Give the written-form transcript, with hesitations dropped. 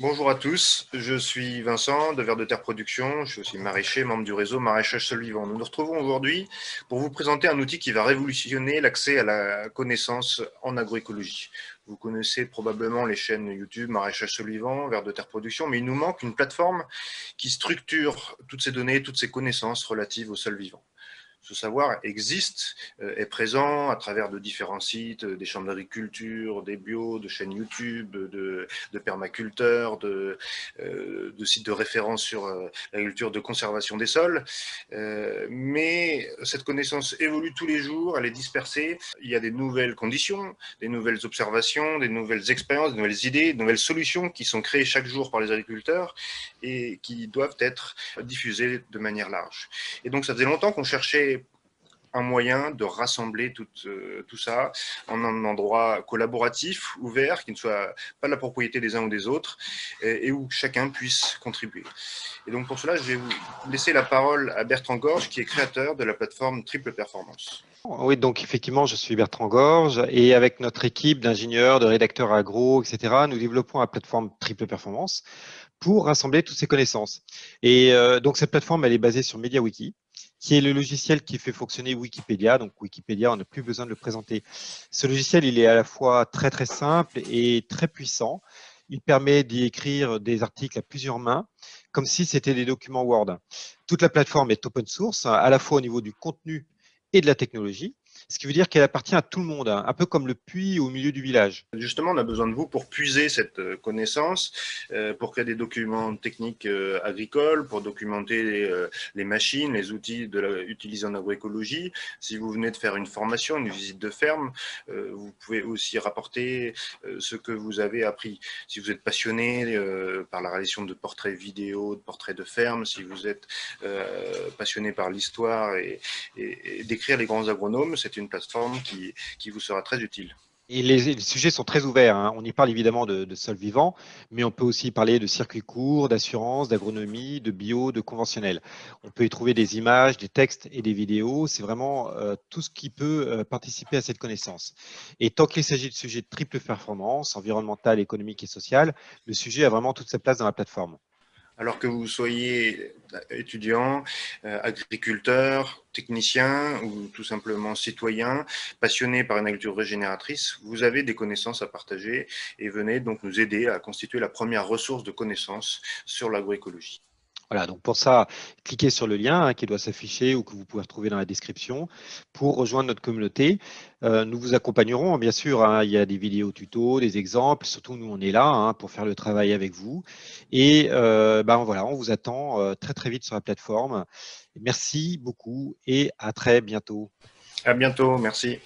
Bonjour à tous, je suis Vincent de Vers de Terre Production, je suis aussi maraîcher, membre du réseau Maraîchage Sol Vivant. Nous nous retrouvons aujourd'hui pour vous présenter un outil qui va révolutionner l'accès à la connaissance en agroécologie. Vous connaissez probablement les chaînes YouTube Maraîchage Sol Vivant, Vers de Terre Production, mais il nous manque une plateforme qui structure toutes ces données, toutes ces connaissances relatives au sol vivant. Ce savoir existe, est présent à travers de différents sites, des chambres d'agriculture, des bios, de chaînes YouTube, de permaculteurs, de sites de référence sur l'agriculture de conservation des sols. Mais cette connaissance évolue tous les jours, elle est dispersée. Il y a des nouvelles conditions, des nouvelles observations, des nouvelles expériences, des nouvelles idées, de nouvelles solutions qui sont créées chaque jour par les agriculteurs et qui doivent être diffusées de manière large. Et donc ça faisait longtemps qu'on cherchait un moyen de rassembler tout ça en un endroit collaboratif, ouvert, qui ne soit pas la propriété des uns ou des autres, et où chacun puisse contribuer. Et donc pour cela, je vais vous laisser la parole à Bertrand Gorge, qui est créateur de la plateforme Triple Performance. Oui, donc effectivement, je suis Bertrand Gorge et avec notre équipe d'ingénieurs, de rédacteurs agro, etc., nous développons la plateforme Triple Performance pour rassembler toutes ces connaissances. Et donc cette plateforme, elle est basée sur MediaWiki, qui est le logiciel qui fait fonctionner Wikipédia. Donc Wikipédia, on n'a plus besoin de le présenter. Ce logiciel, il est à la fois très très simple et très puissant. Il permet d'y écrire des articles à plusieurs mains, comme si c'était des documents Word. Toute la plateforme est open source, à la fois au niveau du contenu et de la technologie, ce qui veut dire qu'elle appartient à tout le monde, un peu comme le puits au milieu du village. Justement, on a besoin de vous pour puiser cette connaissance, pour créer des documents techniques agricoles, pour documenter les machines, les outils utilisés en agroécologie. Si vous venez de faire une formation, une visite de ferme, vous pouvez aussi rapporter ce que vous avez appris. Si vous êtes passionné par la réalisation de portraits vidéo, de portraits de ferme, si vous êtes passionné par l'histoire et d'écrire les grands agronomes, c'est une plateforme qui vous sera très utile. Et les sujets sont très ouverts, hein. On y parle évidemment de sol vivant, mais on peut aussi parler de circuits courts, d'assurance, d'agronomie, de bio, de conventionnel. On peut y trouver des images, des textes et des vidéos. C'est vraiment tout ce qui peut participer à cette connaissance. Et tant qu'il s'agit de sujets de triple performance, environnementale, économique et sociale, le sujet a vraiment toute sa place dans la plateforme. Alors que vous soyez étudiant, agriculteur, technicien ou tout simplement citoyen, passionné par une agriculture régénératrice, vous avez des connaissances à partager et venez donc nous aider à constituer la première ressource de connaissances sur l'agroécologie. Voilà, donc pour ça, cliquez sur le lien qui doit s'afficher ou que vous pouvez retrouver dans la description pour rejoindre notre communauté. Nous vous accompagnerons, bien sûr, hein. Il y a des vidéos tutos, des exemples. Surtout, nous, on est là pour faire le travail avec vous. Et voilà, on vous attend très, très vite sur la plateforme. Merci beaucoup et à très bientôt. À bientôt, merci.